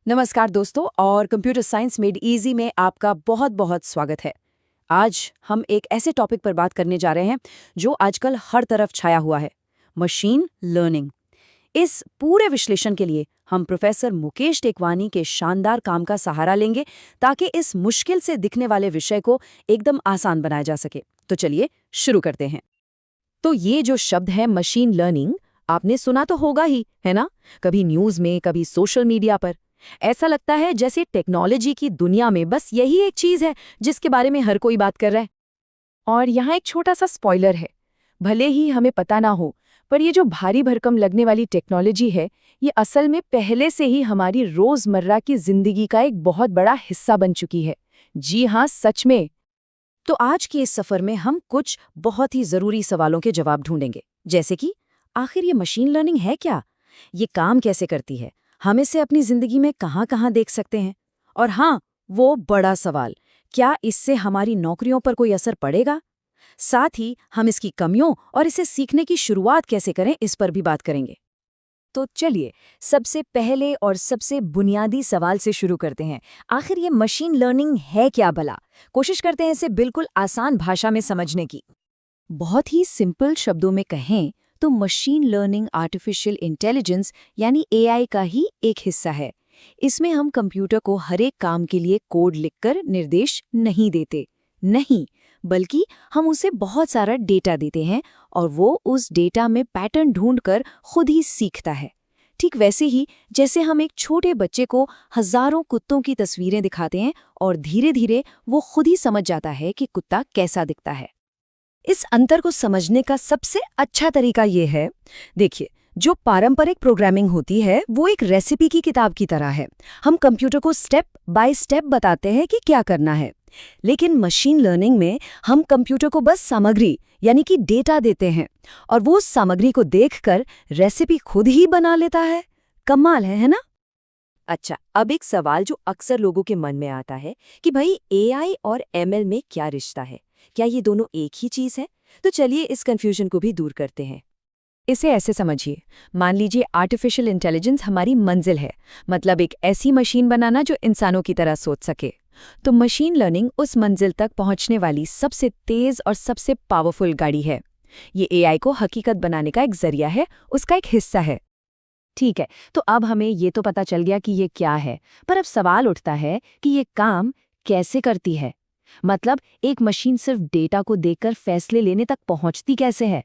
नमस्कार दोस्तों और कंप्यूटर साइंस मेड इजी में आपका बहुत बहुत स्वागत है। आज हम एक ऐसे टॉपिक पर बात करने जा रहे हैं जो आजकल हर तरफ छाया हुआ है, मशीन लर्निंग। इस पूरे विश्लेषण के लिए हम प्रोफेसर मुकेश टेकवानी के शानदार काम का सहारा लेंगे ताकि इस मुश्किल से दिखने वाले विषय को एकदम आसान बनाया जा सके। तो चलिए शुरू करते हैं। तो ये जो शब्द है मशीन लर्निंग, आपने सुना तो होगा ही, है ना? कभी न्यूज़ में, कभी सोशल मीडिया पर। ऐसा लगता है जैसे टेक्नोलॉजी की दुनिया में बस यही एक चीज है जिसके बारे में हर कोई बात कर रहा है। और यहाँ एक छोटा सा स्पॉइलर है, भले ही हमें पता ना हो, पर ये जो भारी भरकम लगने वाली टेक्नोलॉजी है, ये असल में पहले से ही हमारी रोजमर्रा की जिंदगी का एक बहुत बड़ा हिस्सा बन चुकी है। जी हाँ, सच में। तो आज के इस सफर में हम कुछ बहुत ही जरूरी सवालों के जवाब ढूंढेंगे, जैसे कि आखिर ये मशीन लर्निंग है क्या, ये काम कैसे करती है, हम इसे अपनी जिंदगी में कहाँ-कहाँ देख सकते हैं, और हाँ, वो बड़ा सवाल, क्या इससे हमारी नौकरियों पर कोई असर पड़ेगा? साथ ही हम इसकी कमियों और इसे सीखने की शुरुआत कैसे करें, इस पर भी बात करेंगे। तो चलिए, सबसे पहले और सबसे बुनियादी सवाल से शुरू करते हैं। आखिर ये मशीन लर्निंग है क्या भला? कोशिश करते हैं इसे बिल्कुल आसान भाषा में समझने की। बहुत ही सिंपल शब्दों में कहें तो मशीन लर्निंग आर्टिफिशियल इंटेलिजेंस यानी एआई का ही एक हिस्सा है। इसमें हम कंप्यूटर को हर एक काम के लिए कोड लिखकर निर्देश नहीं देते, नहीं, बल्कि हम उसे बहुत सारा डेटा देते हैं और वो उस डेटा में पैटर्न ढूंढकर खुद ही सीखता है। ठीक वैसे ही जैसे हम एक छोटे बच्चे को हजारों कुत्तों की तस्वीरें दिखाते हैं और धीरे धीरे वो खुद ही समझ जाता है कि कुत्ता कैसा दिखता है। इस अंतर को समझने का सबसे अच्छा तरीका ये है, देखिए, जो पारंपरिक प्रोग्रामिंग होती है वो एक रेसिपी की किताब की तरह है। हम कंप्यूटर को स्टेप बाय स्टेप बताते हैं कि क्या करना है। लेकिन मशीन लर्निंग में हम कंप्यूटर को बस सामग्री यानी कि डेटा देते हैं और वो उस सामग्री को देखकर रेसिपी खुद ही बना लेता है। कमाल है ना? अच्छा, अब एक सवाल जो अक्सर लोगों के मन में आता है कि भाई एआई और एमएल में क्या रिश्ता है? क्या ये दोनों एक ही चीज है? तो चलिए इस कंफ्यूजन को भी दूर करते हैं। इसे ऐसे समझिए, मान लीजिए आर्टिफिशियल इंटेलिजेंस हमारी मंजिल है, मतलब एक ऐसी मशीन बनाना जो इंसानों की तरह सोच सके। तो मशीन लर्निंग उस मंजिल तक पहुंचने वाली सबसे तेज और सबसे पावरफुल गाड़ी है। ये एआई को हकीकत बनाने का एक जरिया है, उसका एक हिस्सा है। ठीक है, तो अब हमें ये तो पता चल गया कि ये क्या है, पर अब सवाल उठता है कि ये काम कैसे करती है। मतलब एक मशीन सिर्फ डेटा को देखकर फैसले लेने तक पहुंचती कैसे है?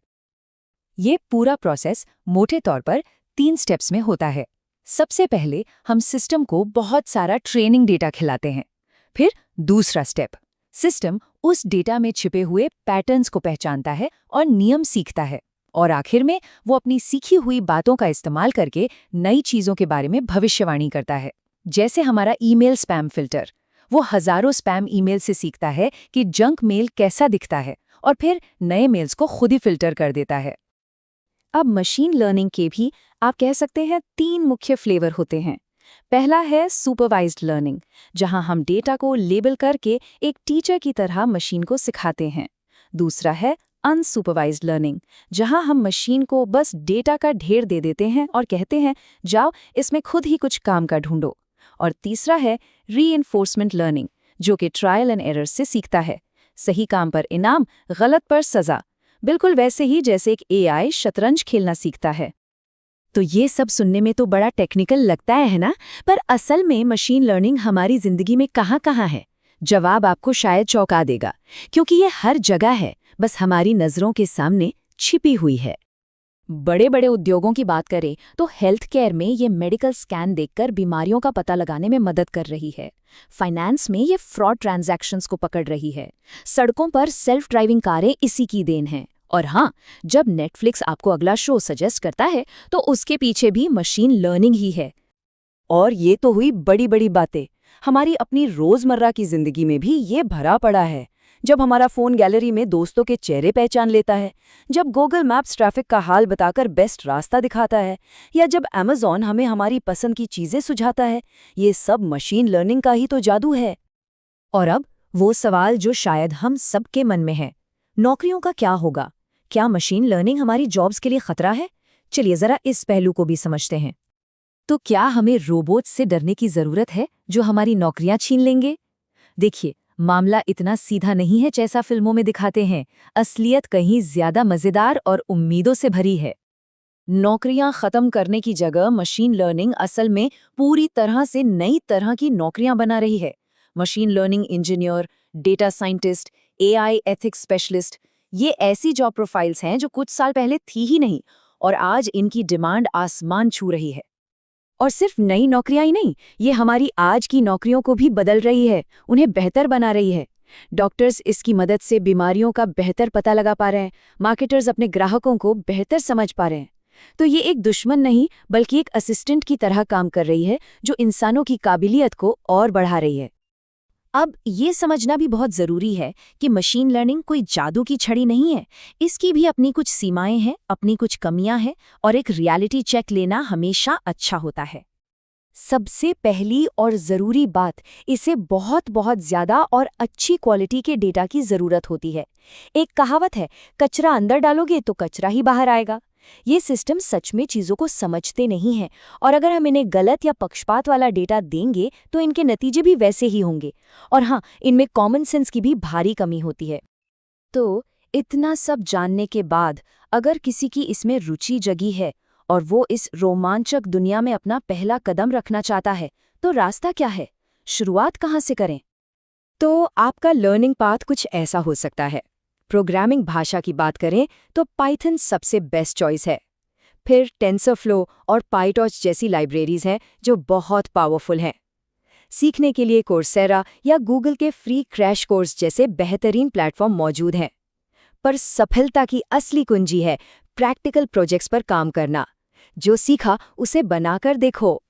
ये पूरा प्रोसेस मोटे तौर पर 3 स्टेप्स में होता है। सबसे पहले हम सिस्टम को बहुत सारा ट्रेनिंग डेटा खिलाते हैं। फिर दूसरा स्टेप, सिस्टम उस डेटा में छिपे हुए पैटर्न्स को पहचानता है और नियम सीखता है। और आखिर में वो अपनी सीखी हुई बातों का इस्तेमाल करके नई चीजों के बारे में भविष्यवाणी करता है। जैसे हमारा ईमेल स्पैम फिल्टर, वो हजारों स्पैम ईमेल से सीखता है कि जंक मेल कैसा दिखता है और फिर नए मेल्स को खुद ही फिल्टर कर देता है। अब मशीन लर्निंग के भी आप कह सकते हैं 3 मुख्य फ्लेवर होते हैं। पहला है सुपरवाइज्ड लर्निंग, जहां हम डेटा को लेबल करके एक टीचर की तरह मशीन को सिखाते हैं। दूसरा है अनसुपरवाइज्ड लर्निंग, जहां हम मशीन को बस डेटा का ढेर दे देते हैं और कहते हैं जाओ इसमें खुद ही कुछ काम का ढूंढो। और तीसरा है रीइंफोर्समेंट लर्निंग, जो कि ट्रायल एंड एरर से सीखता है। सही काम पर इनाम, गलत पर सजा, बिल्कुल वैसे ही जैसे एक एआई शतरंज खेलना सीखता है। तो ये सब सुनने में तो बड़ा टेक्निकल लगता है ना? पर असल में मशीन लर्निंग हमारी जिंदगी में कहाँ-कहाँ है? जवाब आपको शायद चौंका देगा, क्योंकि ये हर जगह है, बस हमारी नजरों के सामने छिपी हुई है। बड़े बड़े उद्योगों की बात करें तो हेल्थ केयर में ये मेडिकल स्कैन देखकर बीमारियों का पता लगाने में मदद कर रही है। फाइनेंस में ये फ्रॉड ट्रांजैक्शंस को पकड़ रही है। सड़कों पर सेल्फ ड्राइविंग कारें इसी की देन हैं। और हाँ, जब नेटफ्लिक्स आपको अगला शो सजेस्ट करता है तो उसके पीछे भी मशीन लर्निंग ही है। और ये तो हुई बड़ी बड़ी बातें। हमारी अपनी रोजमर्रा की जिंदगी में भी ये भरा पड़ा है। जब हमारा फोन गैलरी में दोस्तों के चेहरे पहचान लेता है, जब गूगल मैप्स ट्रैफिक का हाल बताकर बेस्ट रास्ता दिखाता है, या जब अमेज़न हमें हमारी पसंद की चीजें सुझाता है, ये सब मशीन लर्निंग का ही तो जादू है। और अब वो सवाल जो शायद हम सबके मन में है, नौकरियों का क्या होगा? क्या मशीन लर्निंग हमारी जॉब्स के लिए खतरा है? चलिए जरा इस पहलू को भी समझते हैं। तो क्या हमें रोबोट से डरने की जरूरत है जो हमारी नौकरियां छीन लेंगे? देखिए, मामला इतना सीधा नहीं है जैसा फिल्मों में दिखाते हैं। असलियत कहीं ज्यादा मजेदार और उम्मीदों से भरी है। नौकरियां खत्म करने की जगह मशीन लर्निंग असल में पूरी तरह से नई तरह की नौकरियां बना रही है। Machine learning engineer, data scientist, AI ethics specialist, ये ऐसी जॉब प्रोफाइल्स हैं जो कुछ साल पहले थी ही नहीं, और आज इनकी डिमांड आसमान छू रही है। और सिर्फ नई नौकरियां ही नहीं, ये हमारी आज की नौकरियों को भी बदल रही है, उन्हें बेहतर बना रही है। डॉक्टर्स इसकी मदद से बीमारियों का बेहतर पता लगा पा रहे हैं, मार्केटर्स अपने ग्राहकों को बेहतर समझ पा रहे हैं। तो ये एक दुश्मन नहीं, बल्कि एक असिस्टेंट की तरह काम कर रही है, जो इंसानों की काबिलियत को और बढ़ा रही है। अब ये समझना भी बहुत जरूरी है कि मशीन लर्निंग कोई जादू की छड़ी नहीं है। इसकी भी अपनी कुछ सीमाएं हैं, अपनी कुछ कमियां हैं, और एक रियलिटी चेक लेना हमेशा अच्छा होता है। सबसे पहली और ज़रूरी बात, इसे बहुत बहुत ज़्यादा और अच्छी क्वालिटी के डेटा की ज़रूरत होती है। एक कहावत है, कचरा अंदर डालोगे तो कचरा ही बाहर आएगा। ये सिस्टम सच में चीज़ों को समझते नहीं हैं, और अगर हम इन्हें गलत या पक्षपात वाला डेटा देंगे तो इनके नतीजे भी वैसे ही होंगे। और हाँ, इनमें कॉमन सेंस की भी भारी कमी होती है। तो इतना सब जानने के बाद अगर किसी की इसमें रुचि जगी है और वो इस रोमांचक दुनिया में अपना पहला कदम रखना चाहता है, तो रास्ता क्या है? शुरुआत कहाँ से करें? तो आपका लर्निंग पाथ कुछ ऐसा हो सकता है। प्रोग्रामिंग भाषा की बात करें तो पाइथन सबसे बेस्ट चॉइस है। फिर टेंसरफ्लो और पाइटॉर्च जैसी लाइब्रेरीज हैं जो बहुत पावरफुल हैं। सीखने के लिए कोर्सेरा या गूगल के फ्री क्रैश कोर्स जैसे बेहतरीन प्लेटफॉर्म मौजूद हैं। पर सफलता की असली कुंजी है प्रैक्टिकल प्रोजेक्ट्स पर काम करना। जो सीखा उसे बनाकर देखो।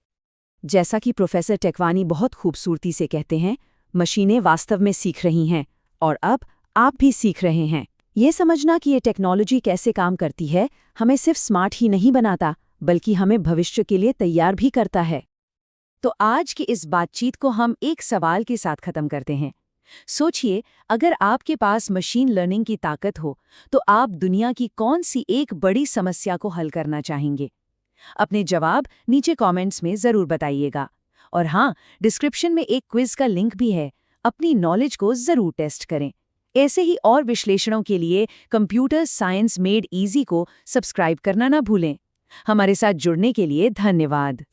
जैसा कि प्रोफेसर टेकवानी बहुत खूबसूरती से कहते हैं, मशीनें वास्तव में सीख रही हैं, और अब आप भी सीख रहे हैं। ये समझना कि ये टेक्नोलॉजी कैसे काम करती है, हमें सिर्फ स्मार्ट ही नहीं बनाता, बल्कि हमें भविष्य के लिए तैयार भी करता है। तो आज की इस बातचीत को हम एक सवाल के साथ खत्म करते हैं। सोचिए, अगर आपके पास मशीन लर्निंग की ताकत हो, तो आप दुनिया की कौन सी एक बड़ी समस्या को हल करना चाहेंगे? अपने जवाब नीचे कमेंट्स में ज़रूर बताइएगा। और हाँ, डिस्क्रिप्शन में एक क्विज का लिंक भी है, अपनी नॉलेज को ज़रूर टेस्ट करें। ऐसे ही और विश्लेषणों के लिए कंप्यूटर साइंस मेड इजी को सब्सक्राइब करना ना भूलें। हमारे साथ जुड़ने के लिए धन्यवाद।